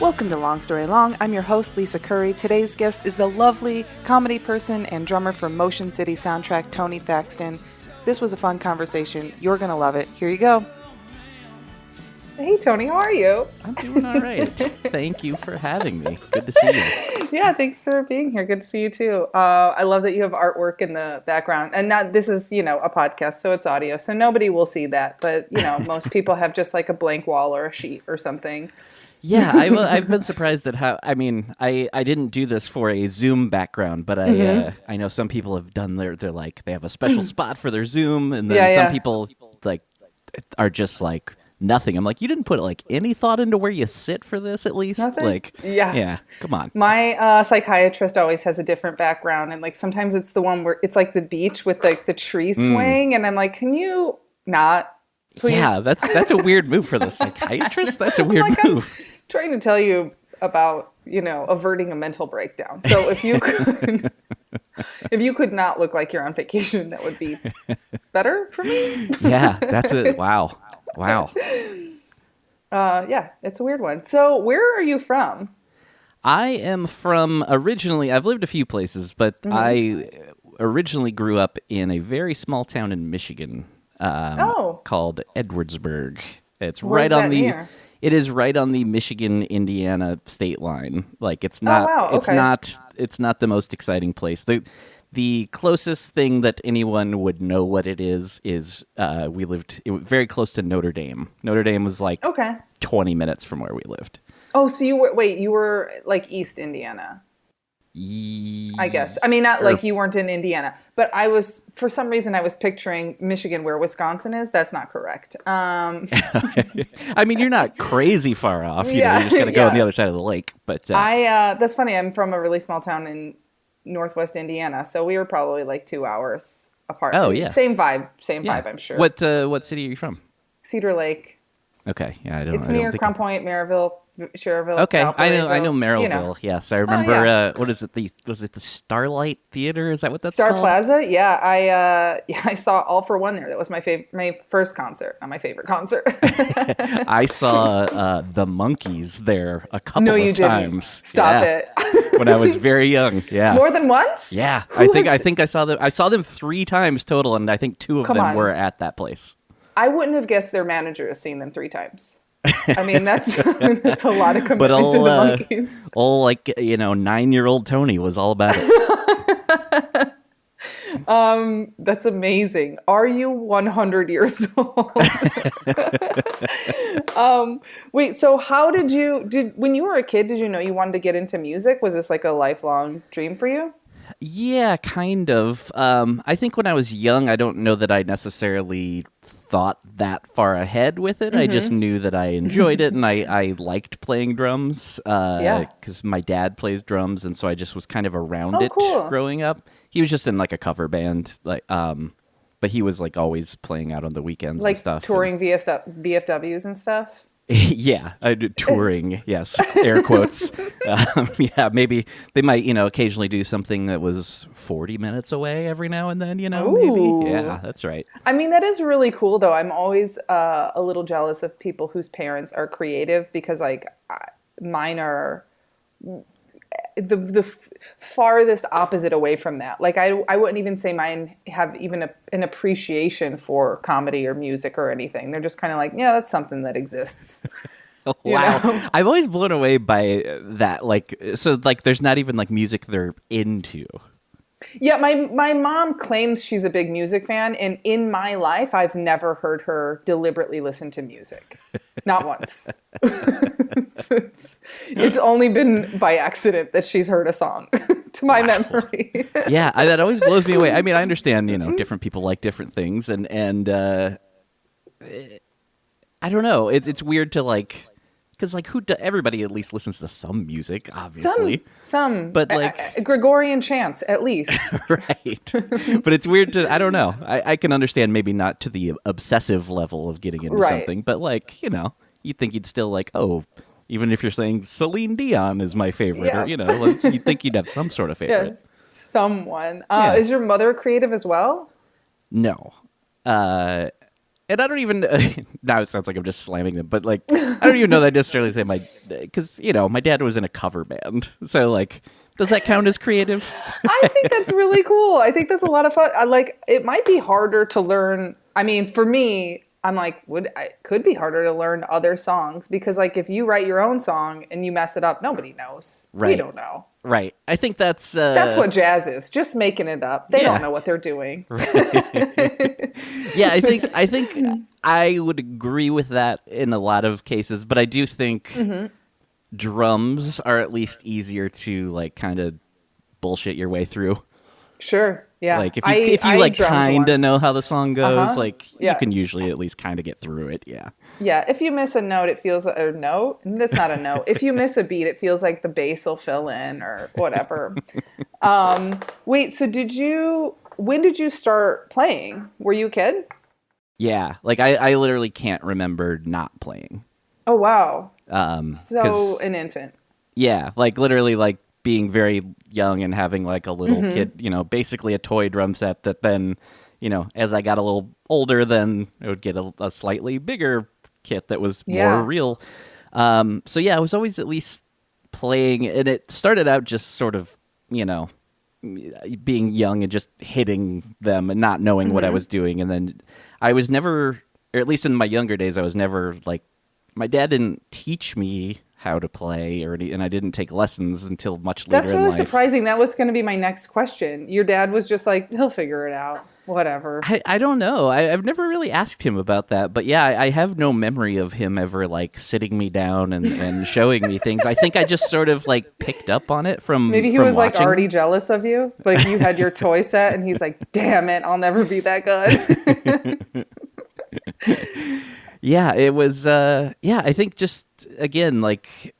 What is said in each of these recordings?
Welcome to Long Story Long. I'm your host, Lisa Curry. Today's guest is the lovely comedy person and drummer for Motion City soundtrack, Tony Thaxton. This was a fun conversation. You're going to love it. Here you go. Hey, Tony, how are you? I'm doing all right. Thank you for having me. Good to see you. Yeah, thanks for being here. Good to see you, too. I love that you have artwork in the background. And this is, a podcast, so it's audio, so nobody will see that. But, most people have just like a blank wall or a sheet or something. Yeah, I've been surprised at how, I didn't do this for a Zoom background, but I know some people have done they have a special spot for their Zoom, and then some people are just like nothing. I'm like, you didn't put any thought into where you sit for this at least? Nothing? Yeah, come on. My psychiatrist always has a different background, and sometimes it's the one where it's like the beach with the tree swing, and I'm like, can you not? Please. Yeah, that's a weird move for the psychiatrist. That's a weird move. I'm trying to tell you about, averting a mental breakdown. So if you could not look like you're on vacation, that would be better for me. Yeah, that's it. Wow. Yeah, it's a weird one. So where are you from? I am from originally, I've lived a few places, but I originally grew up in a very small town in Michigan. Called Edwardsburg. It's right on the near? It is right on the Michigan-Indiana state line. It's not it's not the most exciting place. The closest thing that anyone would know what it is we lived very close to Notre Dame. Notre Dame was 20 minutes from where we lived. Oh, so you were East Indiana. I guess. Not you weren't in Indiana, but for some reason I was picturing Michigan where Wisconsin is. That's not correct. You're not crazy far off. You're just going to go on the other side of the lake. But that's funny. I'm from a really small town in Northwest Indiana, so we were probably 2 hours apart. Oh, yeah. Same vibe, I'm sure. What city are you from? Cedar Lake. Okay. Yeah, It's near Crown Point, Maryville, Cherville. Okay, Valparaiso. I know Maryville. Yes, I remember. What is it? Was it the Starlight Theater? Is that what that's Star called? Plaza? Yeah, I saw All for One there. That was my first concert, not my favorite concert. I saw the Monkees there a couple of times. Stop it. When I was very young. Yeah. More than once? Yeah, I think I saw them. I saw them 3 times total, and I think 2 of them were at that place. I wouldn't have guessed their manager has seen them 3 times. That's a lot of commitment to the Monkees. 9-year-old Tony was all about it. That's amazing. Are you 100 years old? Wait, so how when you were a kid, did you know you wanted to get into music? Was this a lifelong dream for you? Yeah, kind of. I think when I was young, I don't know that I necessarily thought that far ahead with it. I just knew that I enjoyed it, and I liked playing drums because my dad plays drums, and so I just was kind of around it growing up. He was just in a cover band, but he was always playing out on the weekends and stuff. Touring VFWs and stuff? Yeah, I did touring. Yes, air quotes. Maybe they might, occasionally do something that was 40 minutes away every now and then. Maybe. Yeah, that's right. That is really cool, though. I'm always a little jealous of people whose parents are creative because, mine are the farthest opposite away from that. I wouldn't even say mine have even an appreciation for comedy or music or anything. They're just kind of that's something that exists. Wow. I've always blown away by that. There's not even music they're into. Yeah, my mom claims she's a big music fan, and in my life, I've never heard her deliberately listen to music. Not once. It's only been by accident that she's heard a song, to my memory. Yeah, that always blows me away. I understand, different people like different things, and I don't know. It's weird to because everybody at least listens to some music, obviously. Some, but Gregorian chants at least. Right. But it's weird I don't know. I can understand maybe not to the obsessive level of getting into something, but you think you'd still even if you're saying Celine Dion is my favorite, or you think you'd have some sort of favorite. Yeah, someone. Is your mother creative as well? No. and I don't even now it sounds like I'm just slamming them, but like I don't even know that I necessarily say because my dad was in a cover band, so like does that count as creative? I think that's really cool. I think that's a lot of fun. It might be harder to learn. I mean, for me, I'm like, it could be harder to learn other songs because like if you write your own song and you mess it up, nobody knows. Right. We don't know. Right. I think that's what jazz is. Just making it up. They don't know what they're doing. Yeah, I think I would agree with that in a lot of cases, but I do think drums are at least easier to like kind of bullshit your way through. Sure. Yeah. Like if you like kind of know how the song goes, like you can usually at least kind of get through it. Yeah. Yeah. If you miss a note, it feels or note. That's not a note. If you miss a beat, it feels like the bass will fill in or whatever. Wait. So when did you start playing? Were you a kid? Yeah. Like I literally can't remember not playing. Oh wow. So an infant. Yeah. Like literally like being very young and having like a little kid, basically a toy drum set that then, as I got a little older, then I would get a slightly bigger kit that was more real. So yeah, I was always at least playing, and it started out just sort of, being young and just hitting them and not knowing what I was doing. And then I was never, or at least in my younger days, I was never like, my dad didn't teach me how to play and I didn't take lessons until much later in life. That's really surprising. That was going to be my next question. Your dad was just like, he'll figure it out. Whatever. I don't know. I've never really asked him about that, but yeah, I have no memory of him ever like sitting me down and showing me things. I think I just sort of like picked up on it from maybe he was watching. Like already jealous of you. Like you had your toy set and he's like, damn it, I'll never be that good. Yeah, it was, I think just, again, like,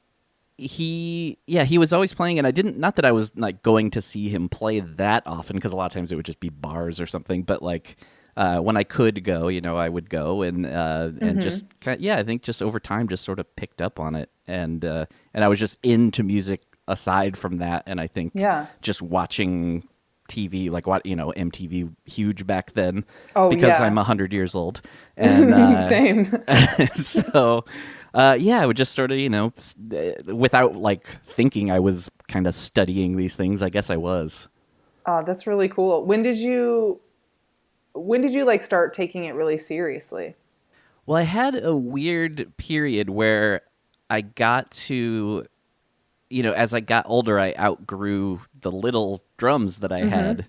he was always playing, and not that I was, like, going to see him play that often, because a lot of times it would just be bars or something, but, like, when I could go, I would go, and just, I think just over time just sort of picked up on it, and I was just into music aside from that, and I think just watching TV, like what MTV huge back then, because I'm 100 years old, and same. So, I would just sort of without like thinking, I was kind of studying these things. I guess I was. Oh, that's really cool. When did you like start taking it really seriously? Well, I had a weird period where I got to. As I got older, I outgrew the little drums that I had.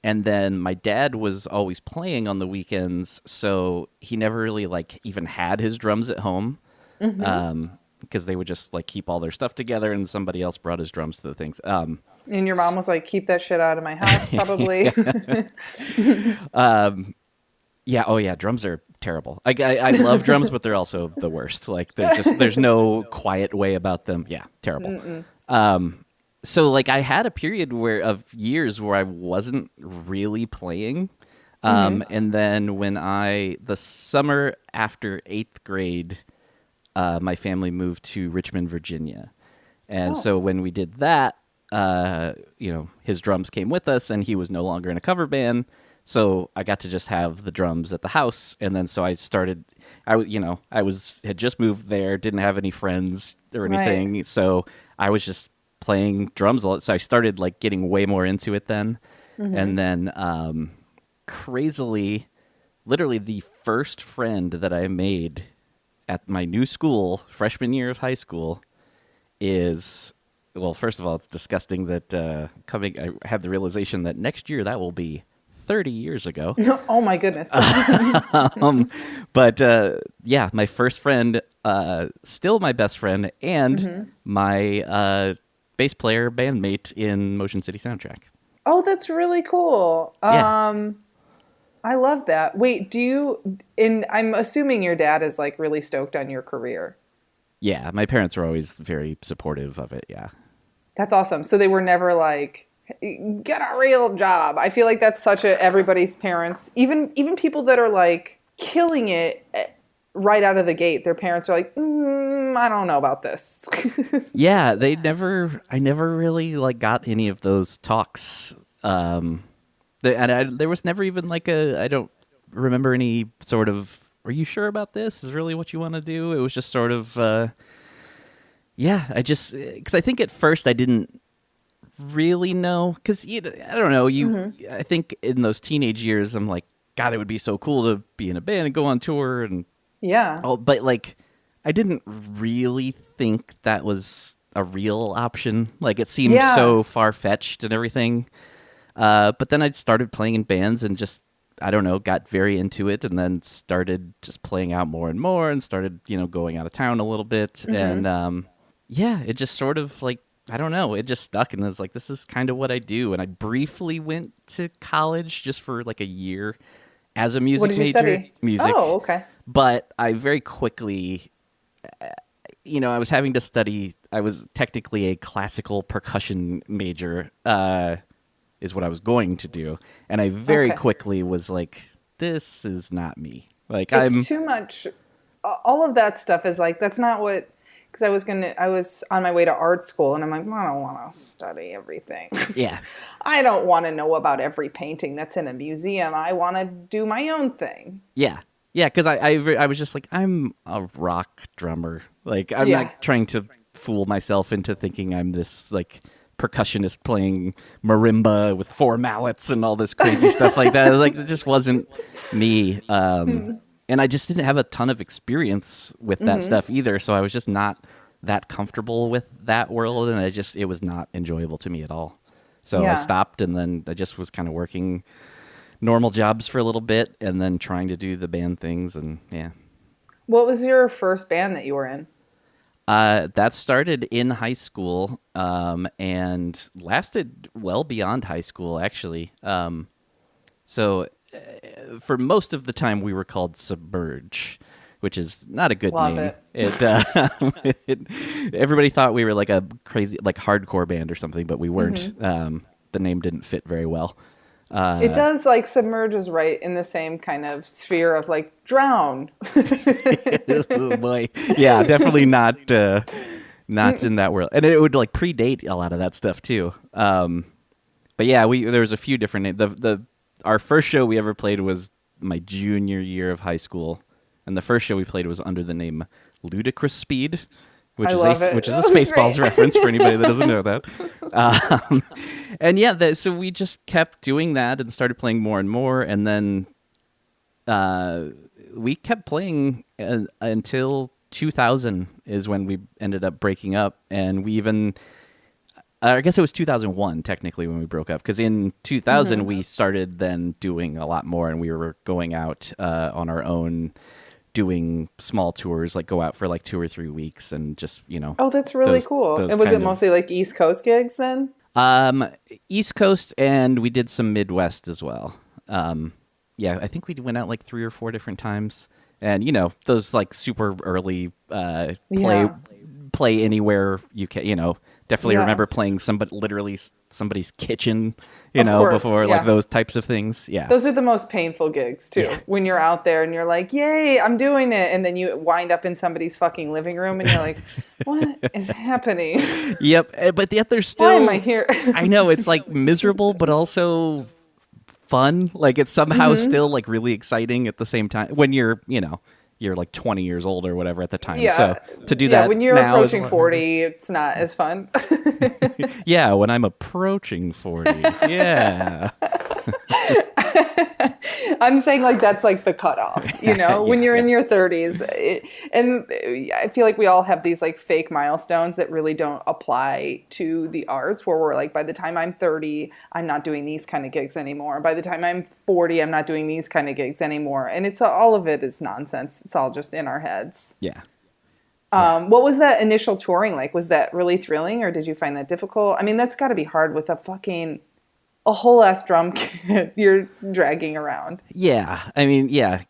And then my dad was always playing on the weekends, so he never really, like, even had his drums at home. Because they would just, like, keep all their stuff together, and somebody else brought his drums to the things. And your mom was like, keep that shit out of my house, probably. Drums are terrible. I love drums, but they're also the worst. Like there's no quiet way about them. Yeah, terrible. So like I had a period of years where I wasn't really playing. And then when the summer after 8th grade, my family moved to Richmond, Virginia. And so when we did that, his drums came with us, and he was no longer in a cover band. So I got to just have the drums at the house, and then so I started. Had just moved there, didn't have any friends or anything, so I was just playing drums a lot. So I started like getting way more into it then, and then crazily, literally the first friend that I made at my new school, freshman year of high school, is. Well, first of all, it's disgusting that I had the realization that next year that will be 30 years ago. Oh my goodness. But my first friend, still my best friend, and my bass player bandmate in Motion City Soundtrack. Oh, that's really cool. I love that. Wait, I'm assuming your dad is like really stoked on your career. Yeah, my parents were always very supportive of it, yeah. That's awesome. So they were never like, get a real job. I feel like that's such everybody's parents, even people that are like killing it right out of the gate. Their parents are like, I don't know about this. Yeah, I never really like got any of those talks. There was never even like I don't remember any sort of are you sure about this? Is really what you want to do? It was just sort of, because I think at first I didn't really know, because I don't know, I think in those teenage years, I'm like, God, it would be so cool to be in a band and go on tour, and Yeah. but like, I didn't really think that was a real option. Like, it seemed so far-fetched and everything. But then I started playing in bands and just, I don't know, got very into it, and then started just playing out more and more, and started, going out of town a little bit. And it just sort of like, I don't know, it just stuck, and I was like, this is kind of what I do. And I briefly went to college just for like a year as a music What did you major. study? Music. Oh, okay. But I very quickly, I was having to study, I was technically a classical percussion major, is what I was going to do. And I very quickly was like, this is not me. Like, It's too much. All of that stuff is like, that's not what, because I was on my way to art school, and I'm like, I don't want to study everything. Yeah. I don't want to know about every painting that's in a museum. I want to do my own thing. Yeah. Yeah, because I was just like, I'm a rock drummer. Like, I'm not trying to fool myself into thinking I'm this, like, percussionist playing marimba with 4 mallets and all this crazy stuff like that. Like, it just wasn't me. And I just didn't have a ton of experience with that stuff either, so I was just not that comfortable with that world, and it was not enjoyable to me at all. So I stopped, and then I just was kind of working normal jobs for a little bit, and then trying to do the band things, and yeah. What was your first band that you were in? That started in high school, and lasted well beyond high school, actually. So for most of the time, we were called Submerge, which is not a good Love name. It. Everybody thought we were like a crazy, like, hardcore band or something, but we weren't. The name didn't fit very well. It does, like, Submerge is right in the same kind of sphere of, like, drown. Oh boy. Yeah, definitely not in that world. And it would, like, predate a lot of that stuff too. But yeah, there was a few different names. Our first show we ever played was my junior year of high school, and the first show we played was under the name Ludicrous Speed, which is a Spaceballs reference for anybody that doesn't know that. And yeah, so we just kept doing that and started playing more and more, and then we kept playing until 2000 is when we ended up breaking up, and we even. I guess it was 2001, technically, when we broke up. Because in 2000, we started then doing a lot more, and we were going out on our own, doing small tours, like go out for like 2 or 3 weeks, and just, Oh, that's really cool. And was it mostly like East Coast gigs then? East Coast, and we did some Midwest as well. I think we went out like 3 or 4 different times. And, those like super early play anywhere you can, definitely remember playing somebody's kitchen, before like those types of things. Yeah. Those are the most painful gigs too. Yeah. When you're out there and you're like, yay, I'm doing it. And then you wind up in somebody's fucking living room and you're like, what is happening? Yep. But yet there's still. Why am I here? I know, it's like miserable, but also fun. Like, it's somehow still like really exciting at the same time when you're like 20 years old or whatever at the time. Yeah. So to do that when you're now approaching 40, it's not as fun. Yeah, when I'm approaching 40. Yeah. I'm saying, like, that's like the cutoff, when you're in your 30s. And I feel like we all have these like fake milestones that really don't apply to the arts, where we're like, by the time I'm 30, I'm not doing these kind of gigs anymore. By the time I'm 40, I'm not doing these kind of gigs anymore. And it's all of it is nonsense. It's all just in our heads. Yeah. What was that initial touring like? Was that really thrilling, or did you find that difficult? I mean, that's got to be hard with a whole ass drum kit you're dragging around. Yeah. I mean, yeah.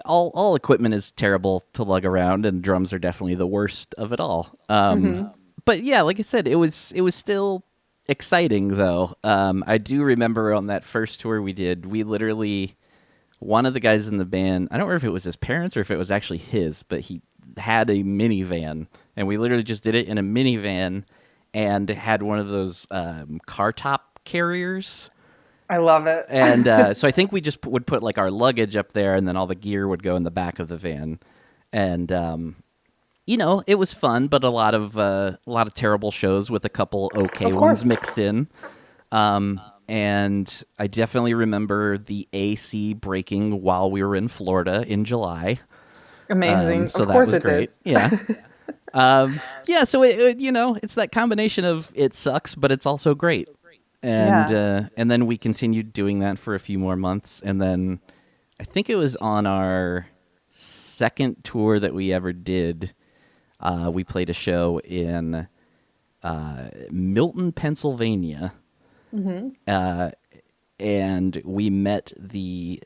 All equipment is terrible to lug around, and drums are definitely the worst of it all. But yeah, like I said, it was still exciting though. I do remember on that first tour we did, we literally, one of the guys in the band, I don't remember if it was his parents or if it was actually his, but he had a minivan, and we literally just did it in a minivan and had one of those car top carriers. I love it. And so I think we just would put like our luggage up there, and then all the gear would go in the back of the van. And it was fun, but a lot of terrible shows with a couple okay ones mixed in. And I definitely remember the AC breaking while we were in Florida in July. Amazing. So of that course was it great. did. Yeah. So it's that combination of it sucks, but it's also great. And then we continued doing that for a few more months, and then I think it was on our second tour that we ever did. We played a show in Milton, Pennsylvania, and we met the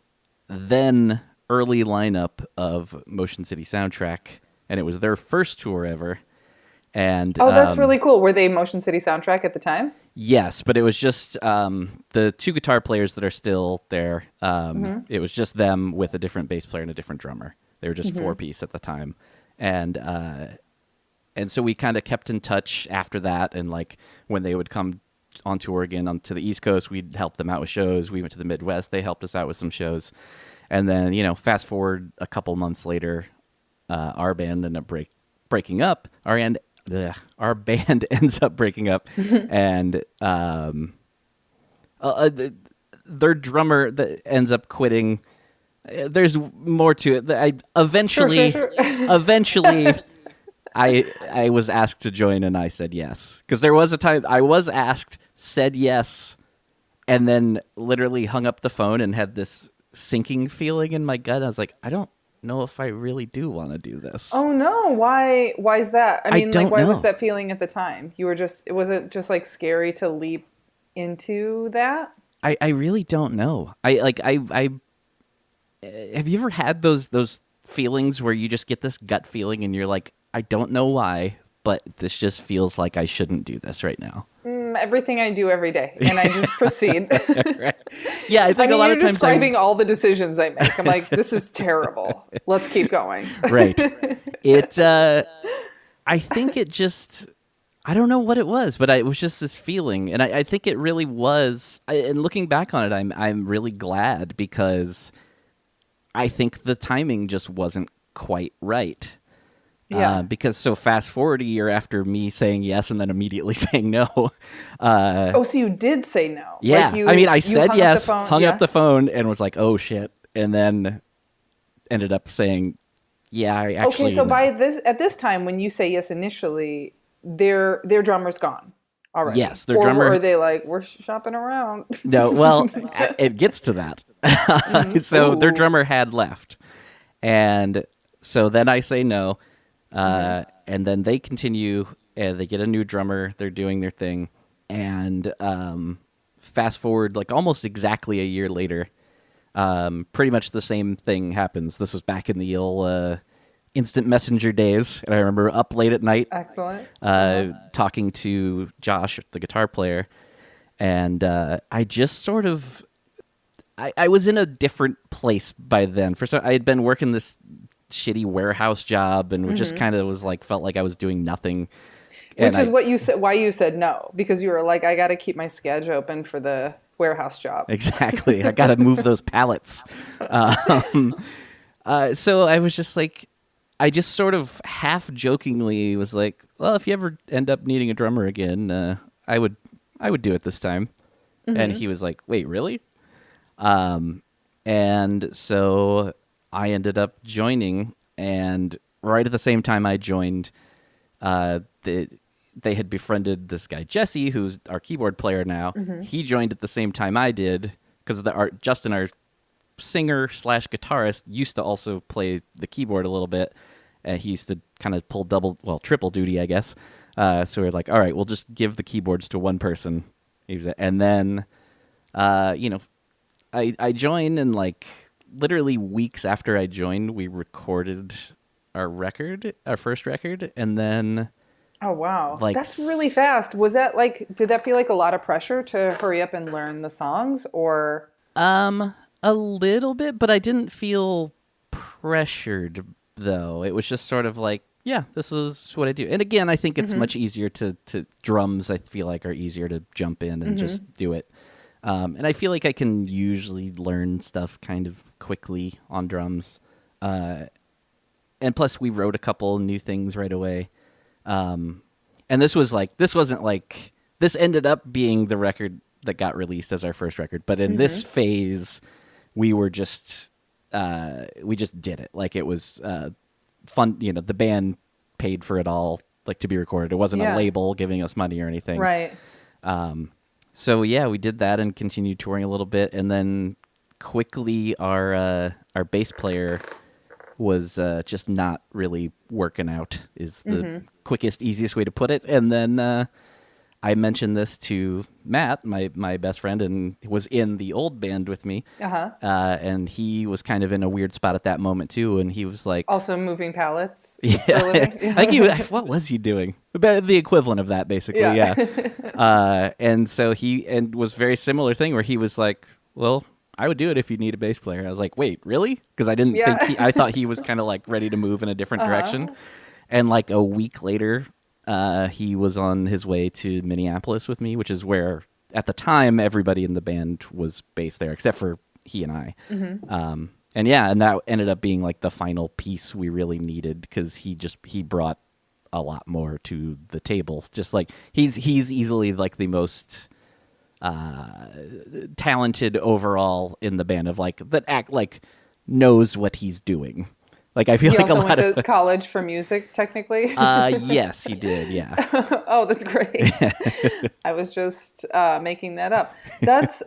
then early lineup of Motion City Soundtrack, and it was their first tour ever. And that's really cool. Were they Motion City Soundtrack at the time? Yes, but it was just the two guitar players that are still there. It was just them with a different bass player and a different drummer. They were just four-piece at the time. And so we kind of kept in touch after that. And like when they would come on tour again onto the East Coast, we'd help them out with shows. We went to the Midwest. They helped us out with some shows. And then, fast forward a couple months later, our band ended up breaking up. Our band ends up breaking up, and their drummer that ends up quitting. There's more to it. Eventually, I was asked to join, and I said yes, because there was a time I was asked, said yes, and then literally hung up the phone and had this sinking feeling in my gut. I was like, I don't know if I really do want to do this. Oh no, why is that? I mean, don't why know. was that feeling at the time? Was it just like scary to leap into that? I really don't know. I have you ever had those feelings where you just get this gut feeling and you're like, I don't know why, but this just feels like I shouldn't do this right now. Everything I do every day, and I just proceed. Right. Yeah, I think a lot you're of times describing all the decisions I make. I'm like, this is terrible. Let's keep going. Right. I think it just, I don't know what it was, but it was just this feeling, and I think it really was. And looking back on it, I'm really glad, because I think the timing just wasn't quite right. Yeah. Because so fast forward a year after me saying yes and then immediately saying no. So you did say no. Yeah. I said yes, hung yeah. up the phone, and was like, oh shit. And then ended up saying, yeah, I actually. Okay, so at this time, when you say yes initially, their drummer's gone already. Yes, their drummer. Or are they like, we're shopping around? No, well, it gets to that. So their drummer had left. And so then I say no. And then they continue, and they get a new drummer. They're doing their thing. And fast forward, like almost exactly a year later, pretty much the same thing happens. This was back in the Yale instant messenger days. And I remember up late at night. Excellent. Talking to Josh, the guitar player. And I just sort of... I was in a different place by then. I had been working this shitty warehouse job, and just kind of felt like I was doing nothing. Which is what you said. Why you said no? Because you were like, I got to keep my schedule open for the warehouse job. Exactly. I got to move those pallets. So I was just like, I just sort of half jokingly was like, well, if you ever end up needing a drummer again, I would do it this time. And he was like, wait, really? And so I ended up joining, and right at the same time I joined, they had befriended this guy, Jesse, who's our keyboard player now. He joined at the same time I did, because Justin, our singer / guitarist, used to also play the keyboard a little bit. He used to kind of pull triple duty, I guess. So we were like, all right, we'll just give the keyboards to one person. And then, I joined, and like literally weeks after I joined, we recorded our first record, and then... Oh, wow. That's really fast. Was that did that feel like a lot of pressure to hurry up and learn the songs, or? A little bit, but I didn't feel pressured, though. It was just sort of like, yeah, this is what I do. And again, I think it's much easier to drums, I feel like, are easier to jump in and just do it. And I feel like I can usually learn stuff kind of quickly on drums. And plus we wrote a couple new things right away. And this ended up being the record that got released as our first record. But in this phase, we just did it. Like, it was fun. You know, the band paid for it all, like, to be recorded. It wasn't a label giving us money or anything. Right. So yeah, we did that and continued touring a little bit, and then quickly our bass player was just not really working out, is the quickest, easiest way to put it. And then I mentioned this to Matt, my best friend, and was in the old band with me. And he was kind of in a weird spot at that moment too, and he was like, also moving pallets. Yeah, I think what was he doing? About the equivalent of that, basically. Yeah. And so he was very similar thing where he was like, well, I would do it if you need a bass player. I was like, wait, really? Because I didn't think I thought he was kind of like ready to move in a different direction. And like a week later, he was on his way to Minneapolis with me, which is where at the time everybody in the band was based there, except for he and I. And that ended up being like the final piece we really needed, because he brought a lot more to the table. Just like he's easily like the most talented overall in the band, of like that act like knows what he's doing. Like, I feel he like also a lot went to college for music, technically. Yes, he did. Yeah. Oh, that's great. I was just making that up. That's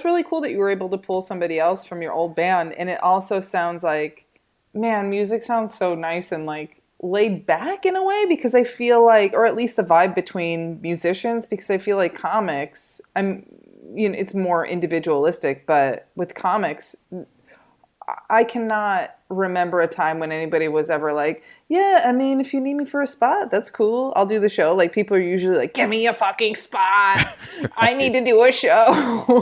really cool that you were able to pull somebody else from your old band. And it also sounds like, man, music sounds so nice and like laid back in a way, because I feel like, or at least the vibe between musicians, because I feel like comics, it's more individualistic, but with comics, I cannot remember a time when anybody was ever like, yeah, I mean, if you need me for a spot, that's cool. I'll do the show. Like, people are usually like, give me a fucking spot. Right. I need to do a show.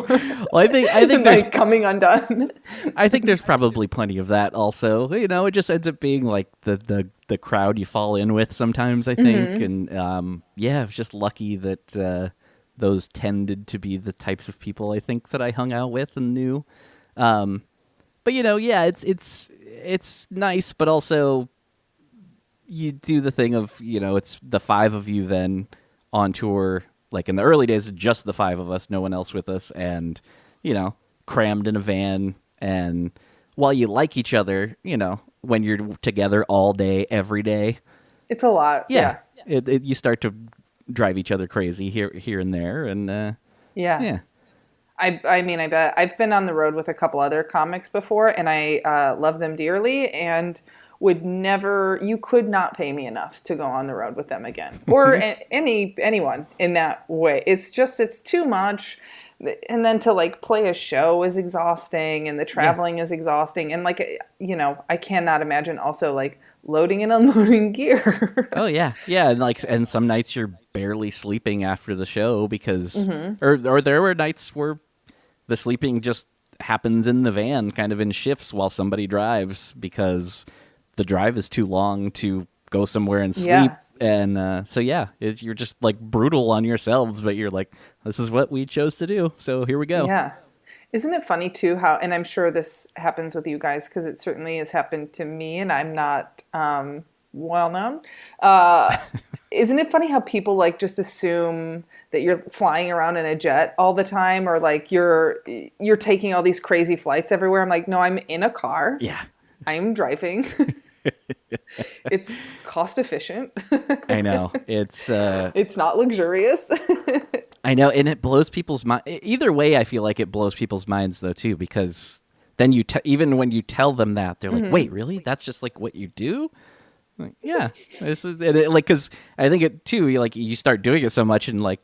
Well, I think there's like coming undone. I think there's probably plenty of that also. You know, it just ends up being like the crowd you fall in with sometimes, I think. And I was just lucky that those tended to be the types of people I think that I hung out with and knew. But it's nice, but also you do the thing of, it's the five of you then on tour. Like in the early days, just the five of us, no one else with us, and crammed in a van. And while you like each other, when you're together all day, every day, it's a lot. Yeah. You start to drive each other crazy here and there, and yeah. I mean, I bet I've been on the road with a couple other comics before, and I love them dearly, and you could not pay me enough to go on the road with them again, or anyone in that way. It's too much. And then to like play a show is exhausting, and the traveling is exhausting. And like, I cannot imagine also like loading and unloading gear. Oh yeah. Yeah. And some nights you're barely sleeping after the show because, or there were nights where the sleeping just happens in the van, kind of in shifts while somebody drives, because the drive is too long to go somewhere and sleep. Yeah. And you're just like brutal on yourselves, but you're like, this is what we chose to do, so here we go. Yeah. Isn't it funny too how, and I'm sure this happens with you guys because it certainly has happened to me, and I'm not well known. Isn't it funny how people like just assume that you're flying around in a jet all the time, or like you're taking all these crazy flights everywhere? I'm like, no, I'm in a car. Yeah. I'm driving. It's cost efficient. I know. It's not luxurious. I know, and it blows people's mind. Either way, I feel like it blows people's minds though too, because then even when you tell them that, they're like, "Wait, really? That's just like what you do?" Like, yeah, this is because I think it too. You start doing it so much, and like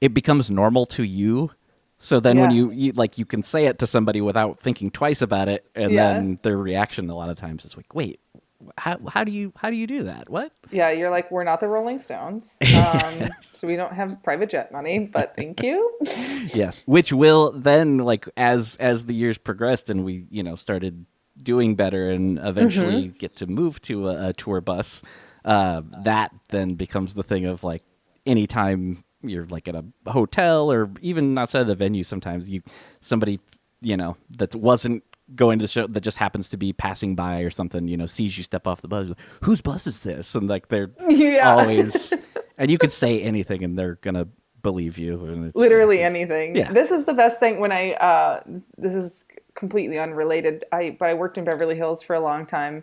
it becomes normal to you. So then when you can say it to somebody without thinking twice about it, and then their reaction a lot of times is like, "Wait, how do you do that? What?" Yeah, you're like, we're not the Rolling Stones, so we don't have private jet money, but thank you. Yes, which will then, like, as the years progressed and we started doing better and eventually get to move to a tour bus, that then becomes the thing of like anytime you're like at a hotel or even outside of the venue. Sometimes somebody that wasn't going to the show that just happens to be passing by or something, sees you step off the bus. Whose bus is this? And like they're always, and you could say anything and they're gonna believe you. And it's literally anything. Yeah. This is the best thing when this is completely unrelated. But I worked in Beverly Hills for a long time,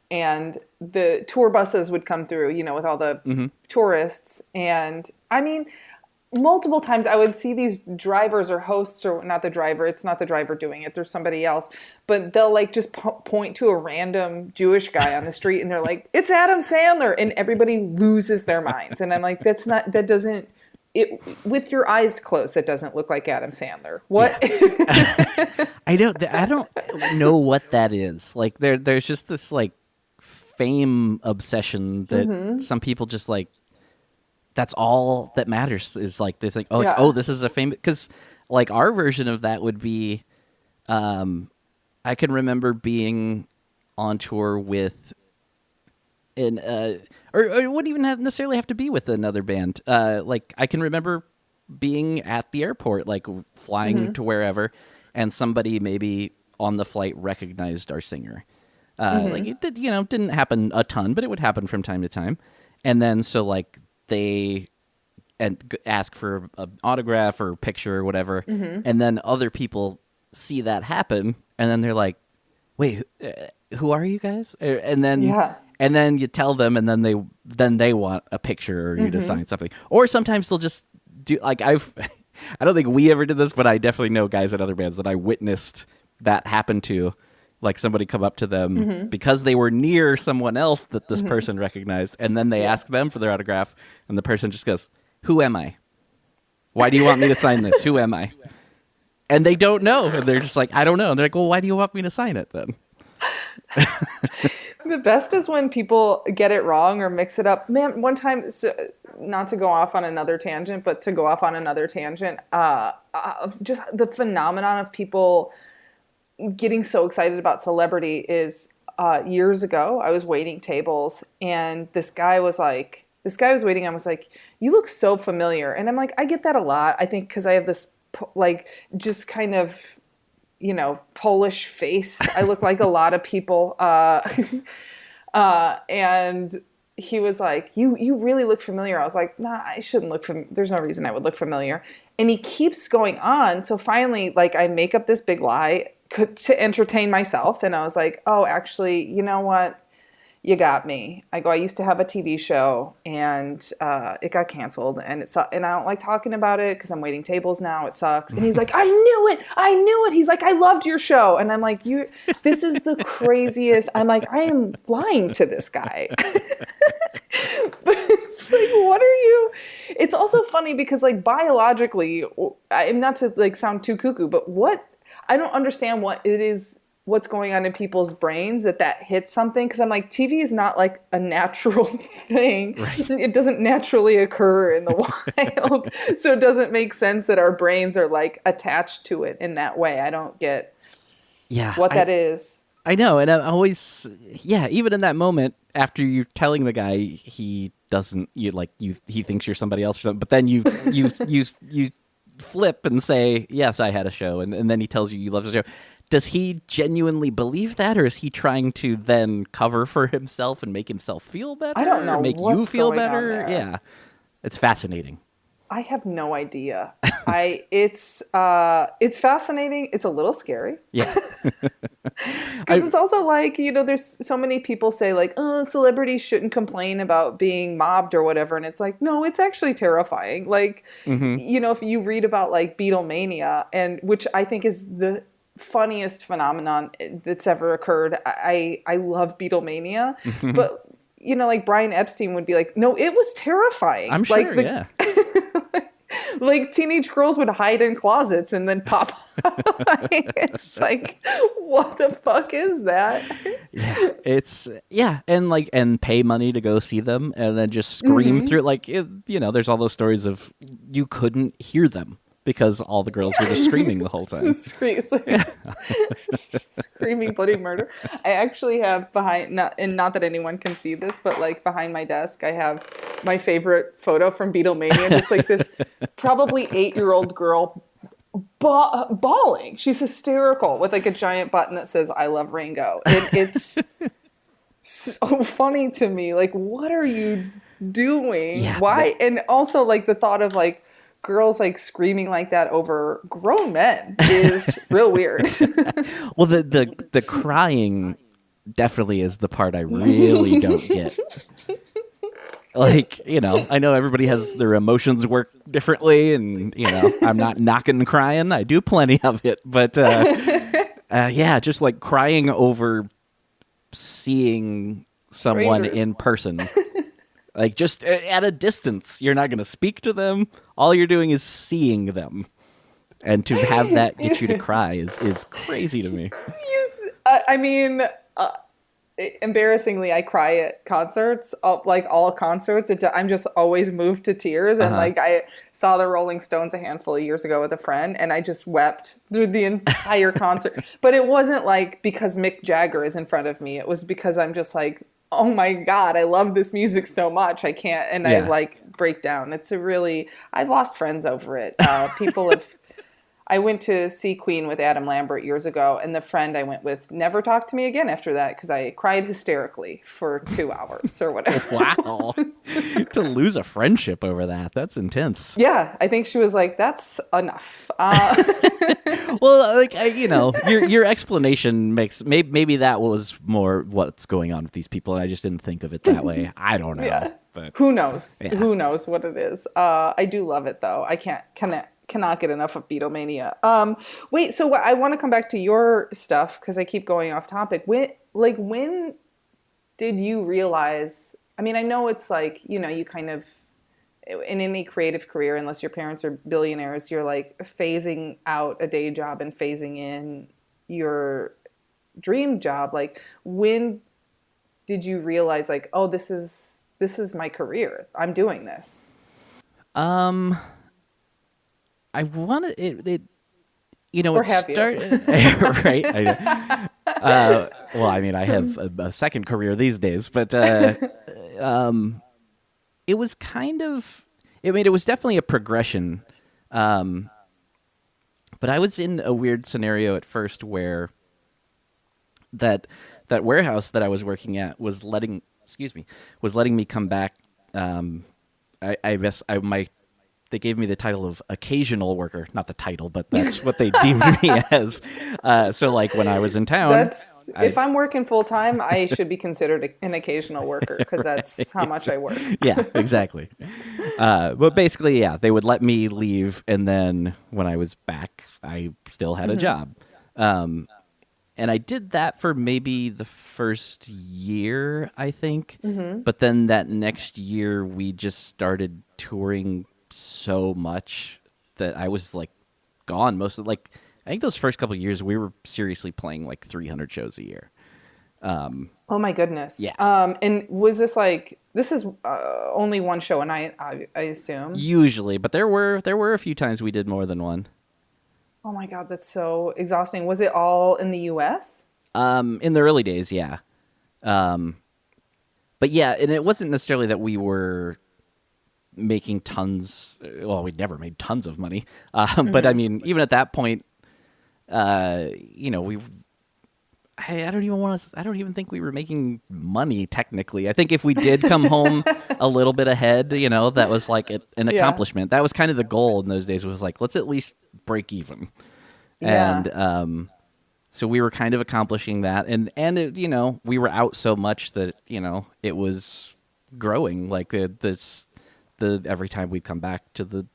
and the tour buses would come through, with all the tourists. And I mean, multiple times I would see these drivers or hosts, or not the driver, it's not the driver doing it, there's somebody else, but they'll like just point to a random Jewish guy on the street and they're like, it's Adam Sandler. And everybody loses their minds. And I'm like, with your eyes closed, that doesn't look like Adam Sandler. What? Yeah. I don't know what that is. Like there's just this like fame obsession that some people just like, that's all that matters is like they think, oh, this is a famous, because like our version of that would be, I can remember being on tour with or it wouldn't even necessarily have to be with another band. Like I can remember being at the airport, like flying to wherever, and somebody maybe on the flight recognized our singer. Like it did, didn't happen a ton, but it would happen from time to time. And then so like they ask for an autograph or picture or whatever, and then other people see that happen, and then they're like, "Wait, who are you guys?" And then you tell them, and then they want a picture or you to sign something. Or sometimes they'll just do like I don't think we ever did this, but I definitely know guys at other bands that I witnessed that happen to. Like somebody come up to them because they were near someone else that this person recognized, and then they ask them for their autograph, and the person just goes, "Who am I? Why do you want me to sign this? Who am I?" And they don't know, and they're just like, "I don't know." And they're like, "Well, why do you want me to sign it then?" The best is when people get it wrong or mix it up. Man, one time, not to go off on another tangent, but to go off on another tangent, just the phenomenon of people getting so excited about celebrity is years ago, I was waiting tables, and this guy was waiting. I was like, "You look so familiar." And I'm like, I get that a lot. I think because I have this like just kind of, Polish face. I look like a lot of people. And he was like, you really look familiar. I was like, nah, I shouldn't look there's no reason I would look familiar. And he keeps going on. So finally, like I make up this big lie to entertain myself. And I was like, oh, actually, you know what? You got me. I used to have a TV show, and it got canceled, and and I don't like talking about it because I'm waiting tables now. It sucks. And he's like, I knew it. He's like, I loved your show. And I'm like, this is the craziest. I'm like, I am lying to this guy. But it's like, what are you? It's also funny because like biologically, I'm not to like sound too cuckoo, but I don't understand what it is, what's going on in people's brains that hits something. Because I'm like, TV is not like a natural thing. Right. It doesn't naturally occur in the wild. So it doesn't make sense that our brains are like attached to it in that way. I don't get what that is. I know. And I always, even in that moment, after you're telling the guy he doesn't, he thinks you're somebody else or something, but then you flip and say, yes, I had a show. And then he tells you love the show. Does he genuinely believe that, or is he trying to then cover for himself and make himself feel better? I don't know. Make you feel better? Yeah. It's fascinating. I have no idea. It's fascinating. It's a little scary. Yeah. Because it's also like, there's so many people say like, oh, celebrities shouldn't complain about being mobbed or whatever. And it's like, no, it's actually terrifying. Like, if you read about like Beatlemania, and which I think is the funniest phenomenon that's ever occurred. I love Beatlemania, but like Brian Epstein would be like, no, it was terrifying. I'm sure, yeah. Like teenage girls would hide in closets and then pop out. It's like, what the fuck is that? And pay money to go see them and then just scream through. Like, there's all those stories of you couldn't hear them. because all the girls were just screaming the whole time. It's like screaming bloody murder. I actually have behind, not that anyone can see this, but like behind my desk, I have my favorite photo from Beatlemania, just like this probably 8-year-old girl bawling. She's hysterical with like a giant button that says "I love Ringo." It's so funny to me. Like, what are you doing? Yeah, Why? And also like the thought of like girls like screaming like that over grown men is real weird. Well, the crying definitely is the part I really don't get. Like, I know everybody has their emotions work differently, and I'm not knocking and crying. I do plenty of it, but yeah, just like crying over seeing someone Strangers. in person. Like, just at a distance. You're not going to speak to them. All you're doing is seeing them. And to have that get you to cry is crazy to me. I mean, embarrassingly, I cry at concerts, like all concerts. I'm just always moved to tears. And like I saw the Rolling Stones a handful of years ago with a friend, and I just wept through the entire concert. But it wasn't like because Mick Jagger is in front of me. It was because I'm just like, oh my God, I love this music so much. I can't, and I like break down. I've lost friends over it. I went to see Queen with Adam Lambert years ago, and the friend I went with never talked to me again after that because I cried hysterically for 2 hours or whatever. Wow. To lose a friendship over that's intense. Yeah, I think she was like, that's enough. Well, like, your explanation makes, maybe that was more what's going on with these people, and I just didn't think of it that way. I don't know. Yeah. But Who knows? Yeah. Who knows what it is? I do love it, though. I cannot get enough of Beatlemania. Wait, so I want to come back to your stuff because I keep going off topic. When did you realize? I mean, I know it's like you kind of in any creative career, unless your parents are billionaires, you're like phasing out a day job and phasing in your dream job. Like, when did you realize, like, oh, this is my career. I'm doing this. I want it. Or have you? Right? Well, I mean, I have a second career these days, but it was kind of. I mean, it was definitely a progression, but I was in a weird scenario at first where that warehouse that I was working at was letting me come back. I guess they gave me the title of occasional worker, not the title, but that's what they deemed me as. So like when I was in town, if I'm working full time, I should be considered an occasional worker because that's how much I work. Yeah, exactly. But basically, yeah, they would let me leave, and then when I was back, I still had a job. And I did that for maybe the first year, I think. Mm-hmm. But then that next year, we just started touring so much that I was like gone most of I think those first couple of years we were seriously playing like 300 shows a year. Oh my goodness. Yeah. And was this is only one show a night, I assume? Usually, but there were a few times we did more than one. Oh my God, that's so exhausting. Was it all in the US? In the early days, yeah. But yeah, and it wasn't necessarily that we were making tons. Well, we'd never made tons of money. But I mean, even at that point, I don't even think we were making money technically. I think if we did come home a little bit ahead, that was like an accomplishment. That was kind of the goal in those days, was like, let's at least break even. Yeah. And so we were kind of accomplishing that. And it, we were out so much that, it was growing. Like every time we'd come back to the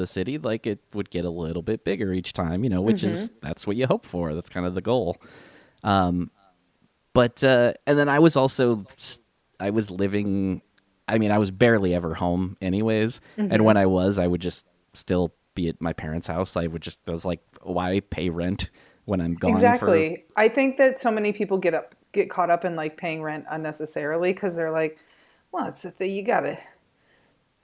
city, like it would get a little bit bigger each time, which is, that's what you hope for. That's kind of the goal. But and then I was living, I mean, I was barely ever home anyways. Mm-hmm. And when I would just still be at my parents' house. I was like, why pay rent when I'm gone? Exactly. I think that so many people get caught up in like paying rent unnecessarily because they're like, well, it's the thing, you gotta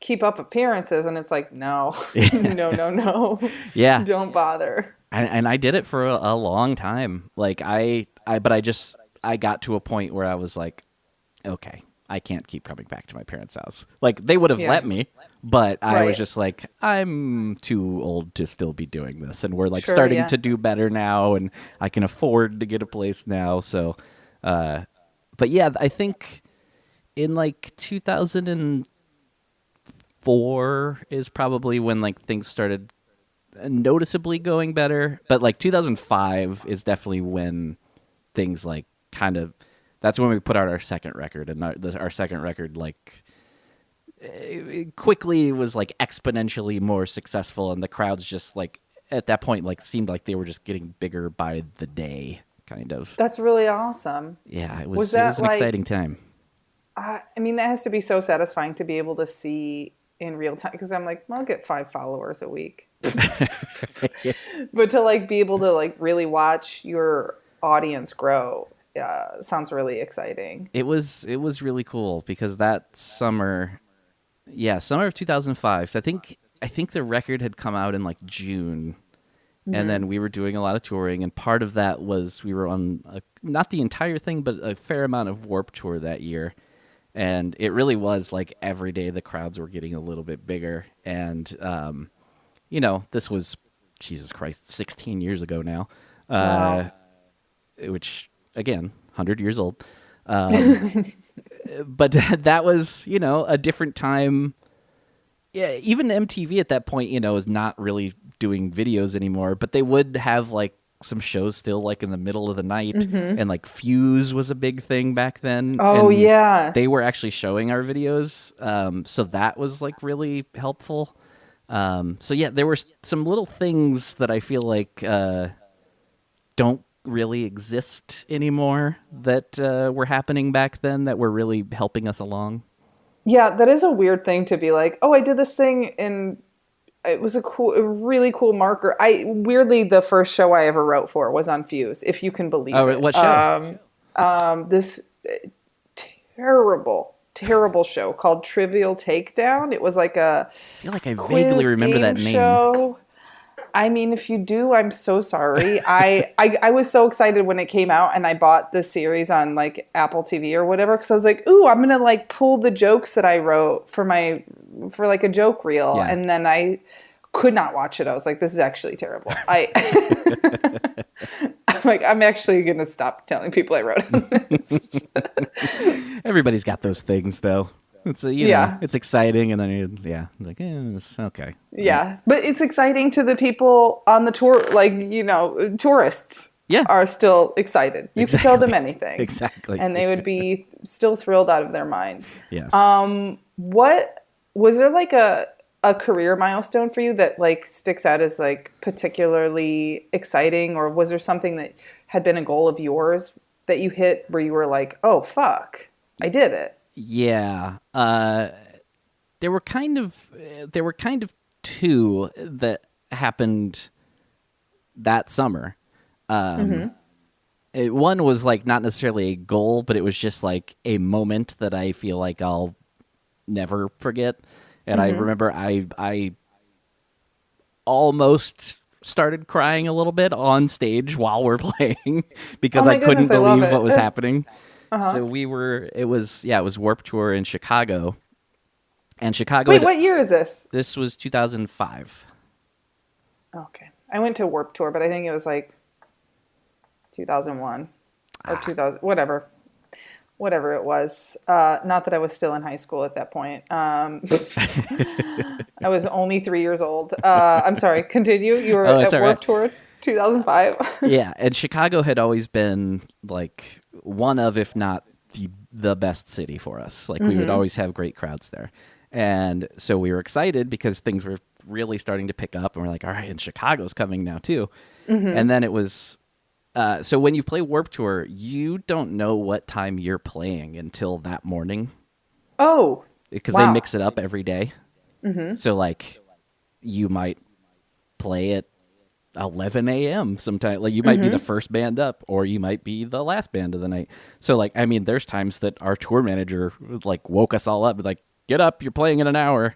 keep up appearances, and it's like, no, no, Yeah. don't bother. And I did it for a long time. Like I got to a point where I was like, okay, I can't keep coming back to my parents' house. Like they would have let me, but I was just like, I'm too old to still be doing this. And we're like starting to do better now, and I can afford to get a place now. So, but yeah, I think in like 2004 is probably when like things started noticeably going better, but like 2005 is definitely when things like kind of, that's when we put out our second record, and our second record like it quickly was like exponentially more successful, and the crowds just like at that point like seemed like they were just getting bigger by the day, kind of. That's really awesome. Yeah, it was an exciting time. I mean, that has to be so satisfying to be able to see in real time, because I'm like, well, I'll get 5 followers a week. But to like be able to like really watch your audience grow sounds really exciting. It was really cool because that summer of 2005. So I think the record had come out in like June, and then we were doing a lot of touring, and part of that was we were on not the entire thing, but a fair amount of Warped Tour that year. And it really was like every day the crowds were getting a little bit bigger. And, this was, Jesus Christ, 16 years ago now, wow. Which, again, 100 years old. But that was, a different time. Yeah, even MTV at that point, is not really doing videos anymore, but they would have like some shows still like in the middle of the night, and like Fuse was a big thing back then. Oh, and yeah. they were actually showing our videos, so that was like really helpful. So yeah, there were some little things that I feel like don't really exist anymore that were happening back then that were really helping us along. Yeah, that is a weird thing to be like, oh, I did this thing and it was a really cool marker. Weirdly, the first show I ever wrote for was on Fuse, if you can believe it. Oh, what show? This terrible show called Trivial Takedown. It was like a I feel like I vaguely remember that name. Show. I mean, if you do, I'm so sorry. I was so excited when it came out, and I bought the series on like Apple TV or whatever, because I was like, ooh, I'm gonna like pull the jokes that I wrote for like a joke reel, and then I could not watch it. I was like, this is actually terrible. I'm like, I'm actually gonna stop telling people I wrote on this. Everybody's got those things, though. It's it's exciting, and then you're like, it's okay. Yeah, but it's exciting to the people on the tour, like tourists. Yeah, are still excited. You can tell them anything, exactly, and they would be still thrilled out of their mind. Yes. What was there like a career milestone for you that like sticks out as like particularly exciting, or was there something that had been a goal of yours that you hit where you were like, oh fuck, I did it? Yeah, there were kind of two that happened that summer. One was like not necessarily a goal, but it was just like a moment that I feel like I'll never forget. And I remember I almost started crying a little bit on stage while we're playing because I couldn't believe what was happening. So it was Warped Tour in Chicago. And Chicago. Wait, what year is this? This was 2005. Okay. I went to Warped Tour, but I think it was like 2001 or 2000, whatever it was. Not that I was still in high school at that point. I was only 3 years old. I'm sorry. Continue. You were at Warped Tour 2005. Yeah. And Chicago had always been like one of, if not the best city for us. Like we would always have great crowds there. And so we were excited because things were really starting to pick up, and we're like, all right, and Chicago's coming now too. And then it was, so when you play Warped Tour, you don't know what time you're playing until that morning. Oh, because they mix it up every day. So like you might play at 11 a.m. sometime. Like you might be the first band up, or you might be the last band of the night. So like, I mean, there's times that our tour manager like woke us all up like, get up, you're playing in an hour,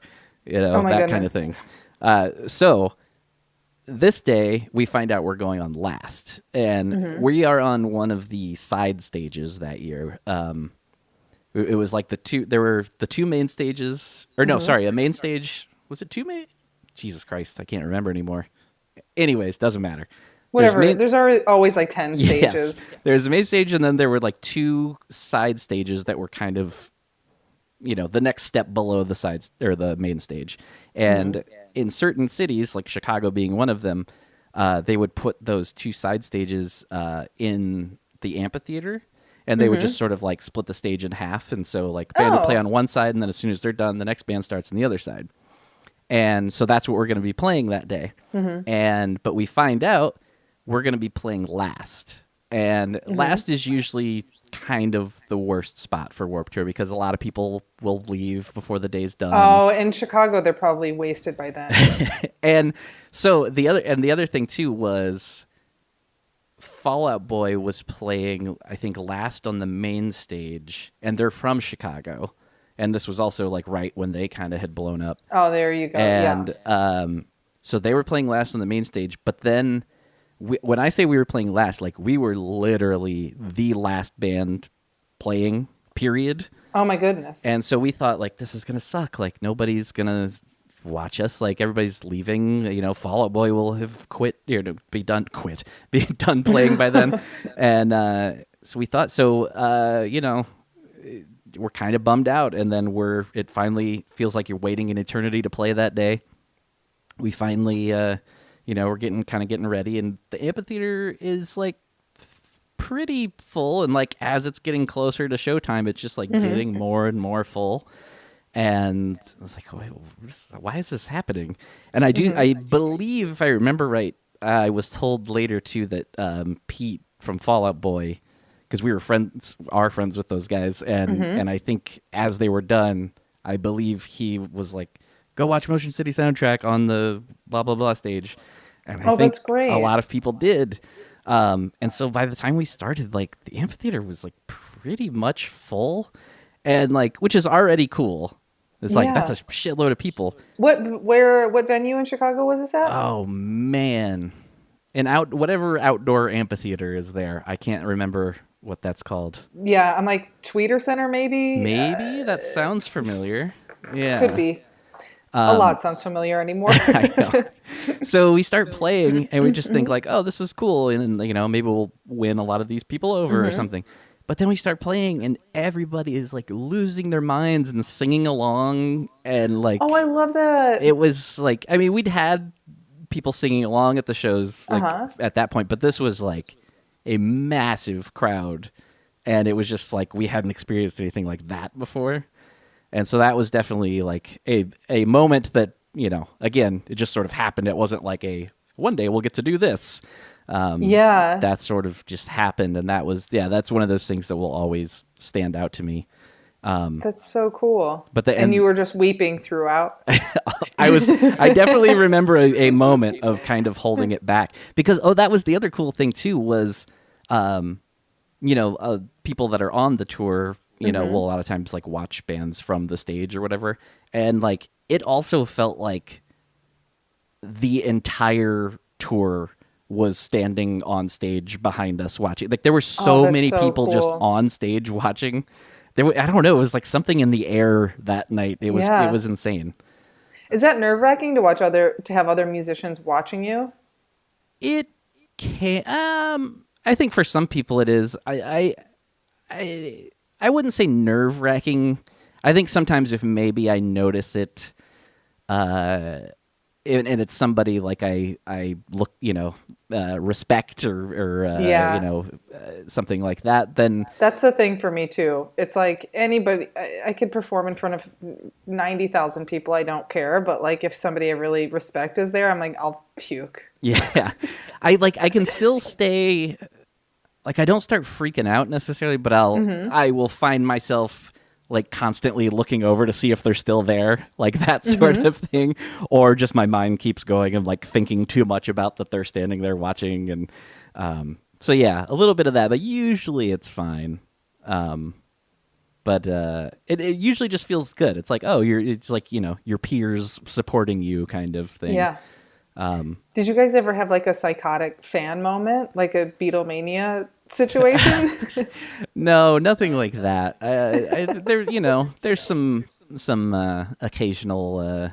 Oh my that kind of goodness. thing. So this day we find out we're going on last, and we are on one of the side stages that year. It was like there were the two main stages, or no, sorry, a main stage. Was it two main? Jesus Christ, I can't remember anymore. Anyways, doesn't matter. Whatever. There's always like 10 stages. Yes, there's a main stage, and then there were like two side stages that were kind of, the next step below the sides or the main stage. And in certain cities, like Chicago being one of them, they would put those two side stages in the amphitheater. And they would just sort of like split the stage in half. And so like band would play on one side, and then as soon as they're done, the next band starts on the other side. And so that's what we're going to be playing that day. But we find out we're going to be playing last. And last is usually kind of the worst spot for Warped Tour because a lot of people will leave before the day's done. Oh, in Chicago, they're probably wasted by then. And so the other thing too was Fall Out Boy was playing, I think, last on the main stage, and they're from Chicago. And this was also like right when they kind of had blown up. Oh, there you go. And so they were playing last on the main stage. But then when I say we were playing last, like we were literally the last band playing, period. Oh, my goodness. And so we thought, like, this is going to suck. Like, nobody's going to watch us. Like, everybody's leaving. Fall Out Boy will have be done playing by then. And so we thought, we're kind of bummed out. And then it finally feels like you're waiting an eternity to play that day. We finally, we're getting ready. And the amphitheater is, like, pretty full. And, like, as it's getting closer to showtime, it's just, like, getting more and more full. And I was like, why is this happening? And I believe, if I remember right, I was told later, too, that Pete from Fall Out Boy, because we were friends with those guys, and I think as they were done, I believe he was like, go watch Motion City Soundtrack on the blah, blah, blah stage. And I think that's great. A lot of people did. And so by the time we started, like, the amphitheater was, like, pretty much full, and, like, which is already cool. It's like, that's a shitload of people. What venue in Chicago was this at? Oh, man. Whatever outdoor amphitheater is there. I can't remember what that's called. Yeah, I'm like, Tweeter Center, maybe? Maybe? That sounds familiar. Yeah. Could be. A lot sounds familiar anymore. I know. So we start playing, and we just think, like, oh, this is cool. And, maybe we'll win a lot of these people over or something. But then we start playing, and everybody is, like, losing their minds and singing along. And, like... Oh, I love that. It was, like... I mean, we'd had people singing along at the shows, like, at that point. But this was, like, a massive crowd. And it was just, like, we hadn't experienced anything like that before. And so that was definitely, like, a moment that, again, it just sort of happened. It wasn't like one day we'll get to do this. That sort of just happened, and that's one of those things that will always stand out to me. That's so cool. And you were just weeping throughout. I definitely remember a moment of kind of holding it back because that was the other cool thing too was, people that are on the tour, will a lot of times like watch bands from the stage or whatever, and like it also felt like the entire tour was standing on stage behind us watching. Like there were so many people just on stage watching. I don't know. It was like something in the air that night. It was insane. Is that nerve-wracking to have other musicians watching you? It can. I think for some people it is. I wouldn't say nerve-wracking. I think sometimes if maybe I notice it, and it's somebody like I look, respect or something like that, then that's the thing for me too. It's like anybody, I could perform in front of 90,000 people. I don't care. But like if somebody I really respect is there, I'm like, I'll puke. Yeah. I can still stay, like I don't start freaking out necessarily, but I will find myself like constantly looking over to see if they're still there, like that sort of thing, or just my mind keeps going and like thinking too much about that they're standing there watching, and so yeah, a little bit of that, but usually it's fine. But But it usually just feels good. It's like, oh, it's like, your peers supporting you kind of thing. Yeah. Did you guys ever have like a psychotic fan moment, like a Beatlemania situation? No, nothing like that. There's some occasional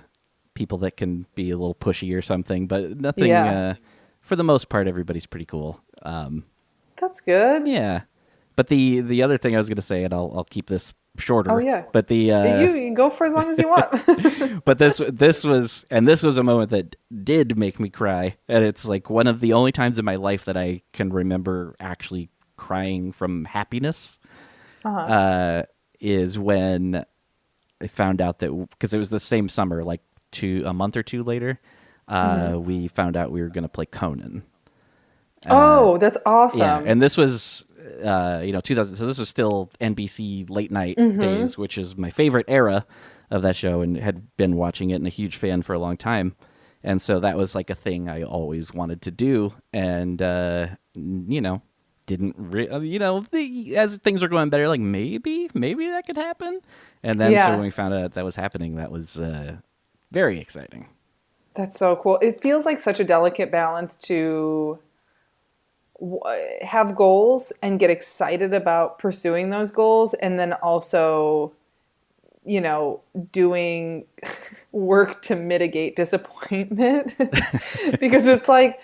people that can be a little pushy or something, but nothing. Yeah. For the most part, everybody's pretty cool. That's good. Yeah. But the other thing I was going to say, and I'll keep this shorter. Oh yeah. But you go for as long as you want. but this was a moment that did make me cry, and it's like one of the only times in my life that I can remember actually crying from happiness. Is when I found out that, because it was the same summer, like a month or two later, we found out we were going to play Conan. Oh, that's awesome. Yeah, and this was 2000, so this was still NBC late night days, which is my favorite era of that show, and had been watching it and a huge fan for a long time. And so that was like a thing I always wanted to do, and didn't as things were going better, like maybe that could happen. And then so when we found out that was happening, that was very exciting. That's so cool. It feels like such a delicate balance to have goals and get excited about pursuing those goals, and then also, doing work to mitigate disappointment because it's like,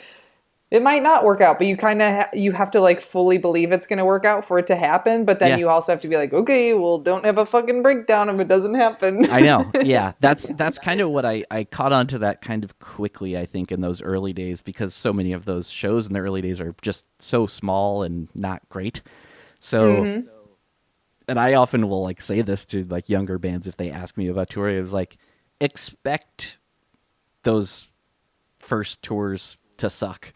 it might not work out, but you kind of you have to like fully believe it's going to work out for it to happen. But then you also have to be like, okay, well, don't have a fucking breakdown if it doesn't happen. I know. Yeah, that's kind of what I caught on to that kind of quickly, I think, in those early days, because so many of those shows in the early days are just so small and not great. So, and I often will like say this to like younger bands if they ask me about touring. It was like, expect those first tours to suck.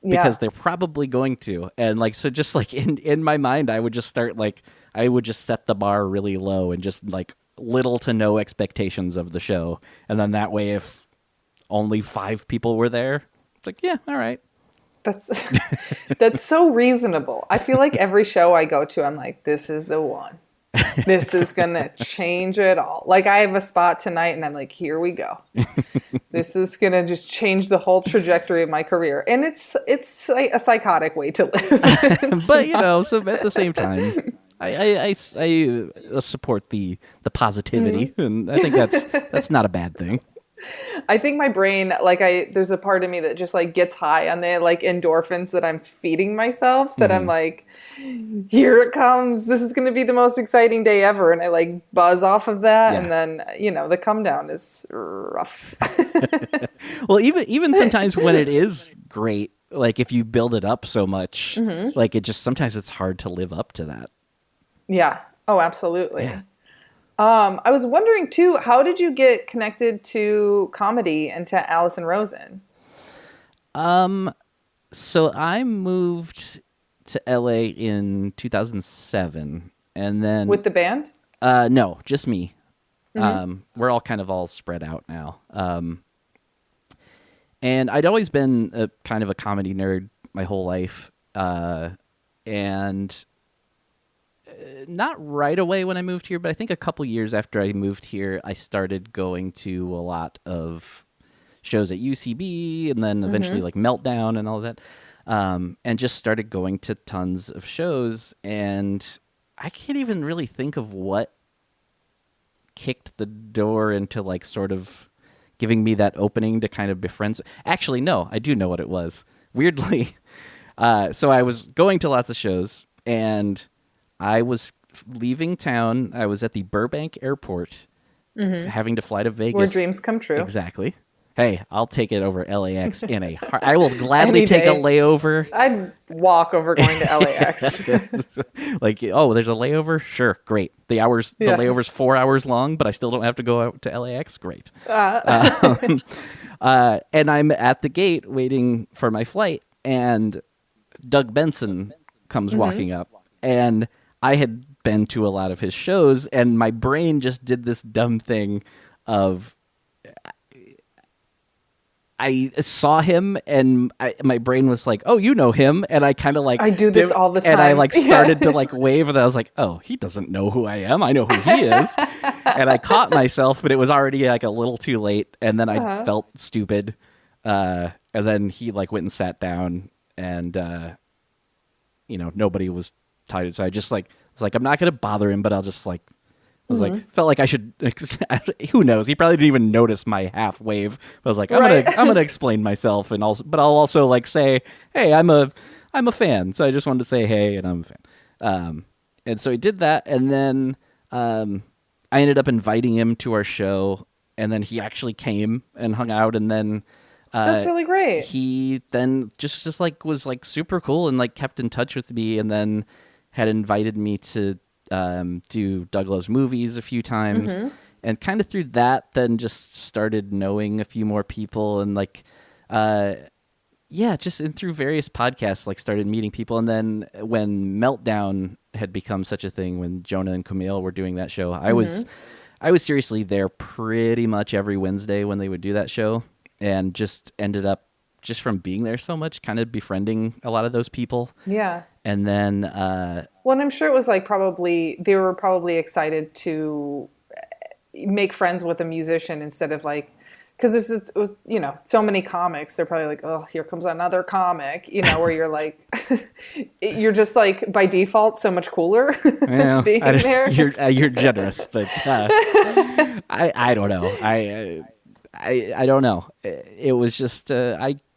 Because they're probably going to. And like, so just like in my mind, I would just set the bar really low and just like little to no expectations of the show. And then that way, if only 5 people were there, it's like, yeah, all right. That's so reasonable. I feel like every show I go to, I'm like, this is the one. This is going to change it all. Like, I have a spot tonight and I'm like, here we go. This is going to just change the whole trajectory of my career. And it's like a psychotic way to live. But, so at the same time, I support the positivity. And I think that's not a bad thing. I think my brain, there's a part of me that just like gets high on the like endorphins that I'm feeding myself, that I'm like, here it comes. This is going to be the most exciting day ever. And I like buzz off of that. Yeah. And then, the come down is rough. Well, even sometimes when it is great, like if you build it up so much, like sometimes it's hard to live up to that. Yeah. Oh, absolutely. Yeah. I was wondering too, how did you get connected to comedy and to Allison Rosen? So I moved to LA in 2007, and then with the band? No, just me. We're all spread out now. And I'd always been a kind of a comedy nerd my whole life, and not right away when I moved here, but I think a couple years after I moved here, I started going to a lot of shows at UCB, and then eventually like Meltdown and all of that, and just started going to tons of shows. And I can't even really think of what kicked the door into like sort of giving me that opening to kind of befriend. Actually, no, I do know what it was. Weirdly, so I was going to lots of shows, and I was leaving town. I was at the Burbank airport, having to fly to Vegas. Where dreams come true. Exactly. Hey, I'll take it over LAX in a heart. I will gladly take a layover. I'd walk over going to LAX. Like, oh, there's a layover? Sure, great. The layover's 4 hours long, but I still don't have to go out to LAX? Great. And I'm at the gate waiting for my flight, and Doug Benson comes walking up, and I had been to a lot of his shows, and my brain just did this dumb thing of, I saw him and my brain was like, oh, you know him. And I kind of like, I do this all the time. And I like started to like wave, and I was like, oh, he doesn't know who I am. I know who he is. And I caught myself, but it was already like a little too late. And then I felt stupid. And then he like went and sat down, and, nobody was tired. So I just like, was like, I'm not going to bother him, but I'll just like, I was like, felt like I should. Who knows? He probably didn't even notice my half wave. But I was like, I'm gonna explain myself, and but I'll also like say, hey, I'm a fan. So I just wanted to say hey, and I'm a fan. And so he did that, and then I ended up inviting him to our show, and then he actually came and hung out, and then that's really great. He then just like was like super cool and like kept in touch with me, and then had invited me to do Doug Loves Movies a few times, and kind of through that then just started knowing a few more people, and like just through various podcasts like started meeting people. And then when Meltdown had become such a thing, when Jonah and Kumail were doing that show, I was seriously there pretty much every Wednesday when they would do that show, and just ended up just from being there so much kind of befriending a lot of those people. Yeah. And then well, and I'm sure it was like they were probably excited to make friends with a musician instead of like, because it was, so many comics. They're probably like, oh, here comes another comic, where you're like, you're just like by default so much cooler being there. You're generous, but I don't know. I don't know. It was just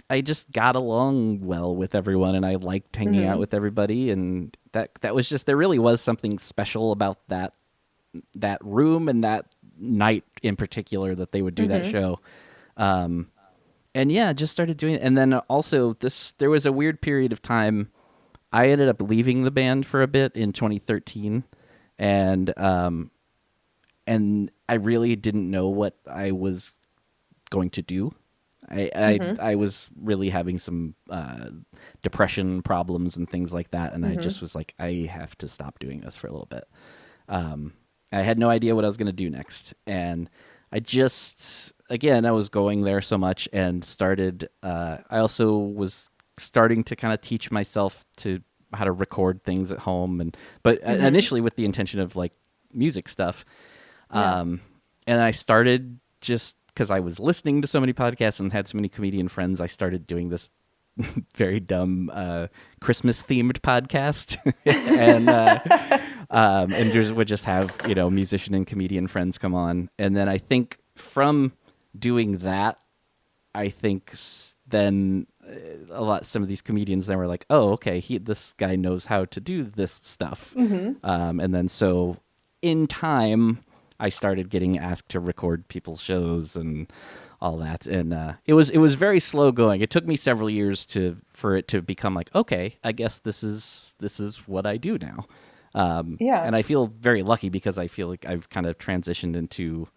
I just got along well with everyone, and I liked hanging out with everybody, and that was just, there really was something special about that room and that night in particular that they would do that show. And yeah, just started doing it. And then also there was a weird period of time. I ended up leaving the band for a bit in 2013, and I really didn't know what I was going to do. I was really having some depression problems and things like that, and I just was like, I have to stop doing this for a little bit. I had no idea what I was going to do next, and I just, again, I was going there so much, and started. I also was starting to kind of teach myself to how to record things at home, but initially with the intention of like music stuff, and I started just. Because I was listening to so many podcasts and had so many comedian friends, I started doing this very dumb Christmas-themed podcast, and just would just have musician and comedian friends come on, and then I think from doing that, I think then some of these comedians then were like, oh, okay, this guy knows how to do this stuff, and then so in time. I started getting asked to record people's shows and all that, and it was very slow going. It took me several years for it to become like, okay, I guess this is what I do now. And I feel very lucky because I feel like I've kind of transitioned into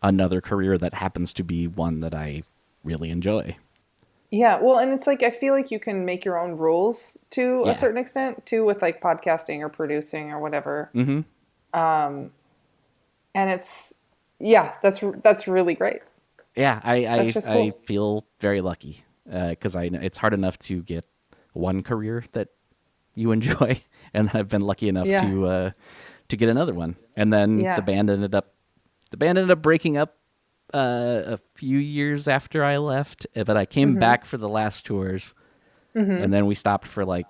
another career that happens to be one that I really enjoy. Yeah, well, and it's like I feel like you can make your own rules to a certain extent too, with like podcasting or producing or whatever. And it's, that's really great. Yeah, I cool. feel very lucky because I know it's hard enough to get one career that you enjoy, and I've been lucky enough to get another one. And then the band ended up breaking up a few years after I left, but I came back for the last tours, and then we stopped for like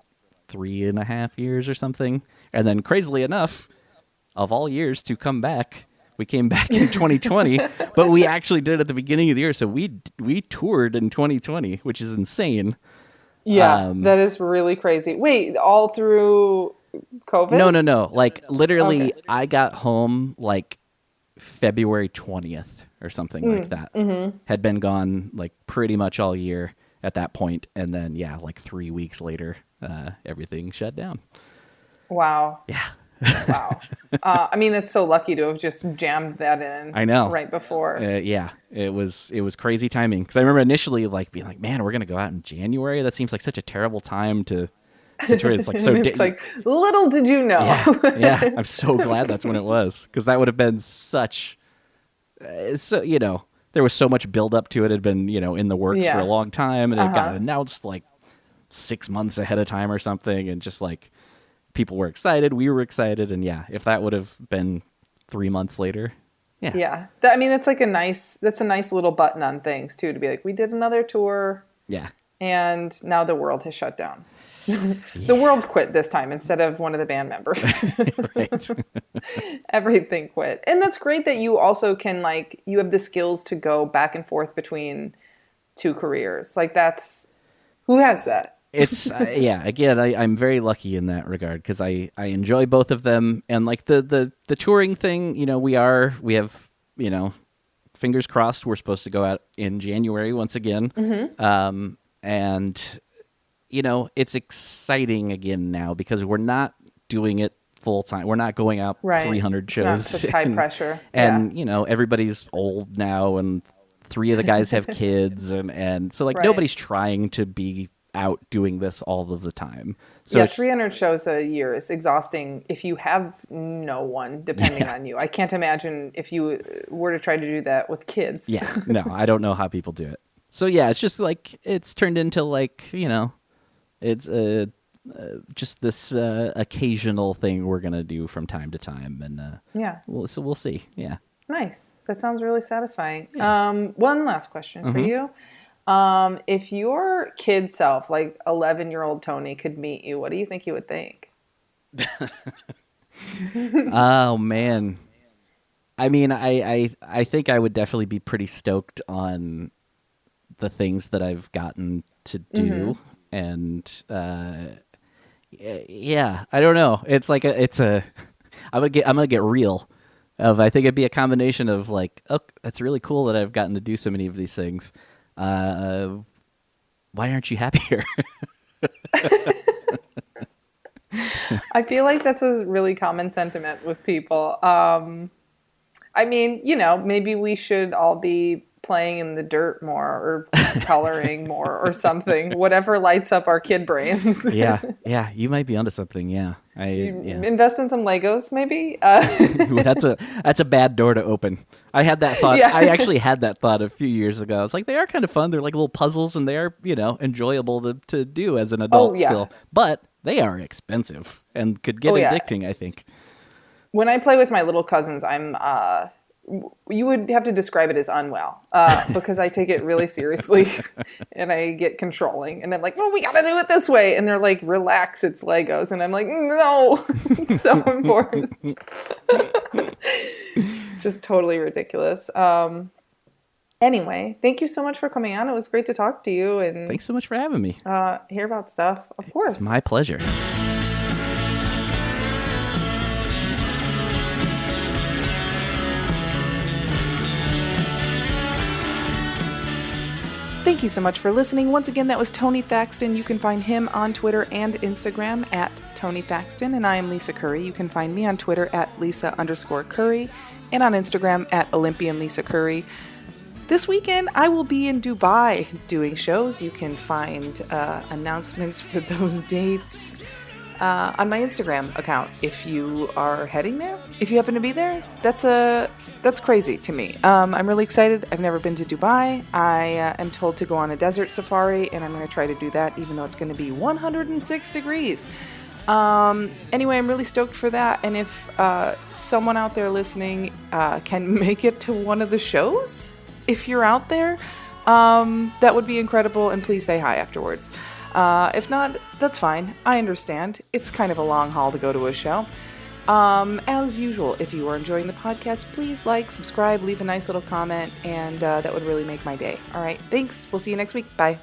3.5 years or something, and then crazily enough, of all years to come back. We came back in 2020, but we actually did it at the beginning of the year. So we toured in 2020, which is insane. Yeah, that is really crazy. Wait, all through COVID? No. Like literally, I got home like February 20th or something like that. Had been gone like pretty much all year at that point, and then like 3 weeks later, everything shut down. Wow. Yeah. Wow. I mean, it's so lucky to have just jammed that in. I know. Right before. Yeah, it was crazy timing. Because I remember initially like being like, man, we're going to go out in January? That seems like such a terrible time to tour. It's like, so it's like, little did you know. Yeah. I'm so glad that's when it was. Because that would have been such, there was so much build up to it. It had been, in the works for a long time, and it got announced like 6 months ahead of time or something, and just like people were excited, we were excited, and if that would have been 3 months later. Yeah. It's like that's a nice little button on things too, to be like, we did another tour. Yeah. And now the world has shut down. The world quit this time instead of one of the band members. Right. Everything quit. And that's great that you also can you have the skills to go back and forth between two careers. Who has that? It's again, I'm very lucky in that regard because I enjoy both of them, and like the touring thing, we have fingers crossed we're supposed to go out in January once again. And it's exciting again now because we're not doing it full time. We're not going out 300 shows. It's not such high pressure. And everybody's old now, and 3 of the guys have kids, and so nobody's trying to be out doing this all of the time. So 300 shows a year is exhausting if you have no one depending on you. I can't imagine if you were to try to do that with kids. Yeah, no, I don't know how people do it. So it's just it's turned into it's just this occasional thing we're gonna do from time to time, and we'll see. Yeah, nice. That sounds really satisfying. One last question for you. If your kid self, 11-year-old Tony, could meet you, what do you think he would think? Oh man, I think I would definitely be pretty stoked on the things that I've gotten to do, and I don't know. It's I'm gonna get real. I think it'd be a combination of that's really cool that I've gotten to do so many of these things. Why aren't you happier? I feel like that's a really common sentiment with people. Maybe we should all be playing in the dirt more or coloring more or something, whatever lights up our kid brains. Yeah, you might be onto something. Invest in some Legos, maybe. That's a bad door to open. I had that thought. Yeah. I actually had that thought a few years ago. I was like, they are kind of fun. They're like little puzzles, and they are enjoyable to do as an adult still. But they are expensive and could get addicting, I think. When I play with my little cousins, you would have to describe it as unwell, because I take it really seriously and I get controlling, and I'm like, well, we got to do it this way. And they're like, relax, it's Legos. And I'm like, no, it's so important. Just totally ridiculous. Anyway, thank you so much for coming on. It was great to talk to you. And thanks so much for having me. Hear about stuff. Of course. It's my pleasure. Thank you so much for listening. Once again, that was Tony Thaxton. You can find him on Twitter and Instagram at Tony Thaxton. And I am Lisa Curry. You can find me on Twitter at Lisa_Curry and on Instagram at olympianlisacurry. This weekend, I will be in Dubai doing shows. You can find announcements for those dates on my Instagram account. If you are heading there, if you happen to be there, that's crazy to me. I'm really excited. I've never been to Dubai. I am told to go on a desert safari, and I'm going to try to do that, even though it's going to be 106 degrees. Anyway, I'm really stoked for that. And if someone out there listening can make it to one of the shows, if you're out there, that would be incredible. And please say hi afterwards. If not, that's fine. I understand. It's kind of a long haul to go to a show. As usual, if you are enjoying the podcast, please subscribe, leave a nice little comment, and that would really make my day. All right. Thanks. We'll see you next week. Bye.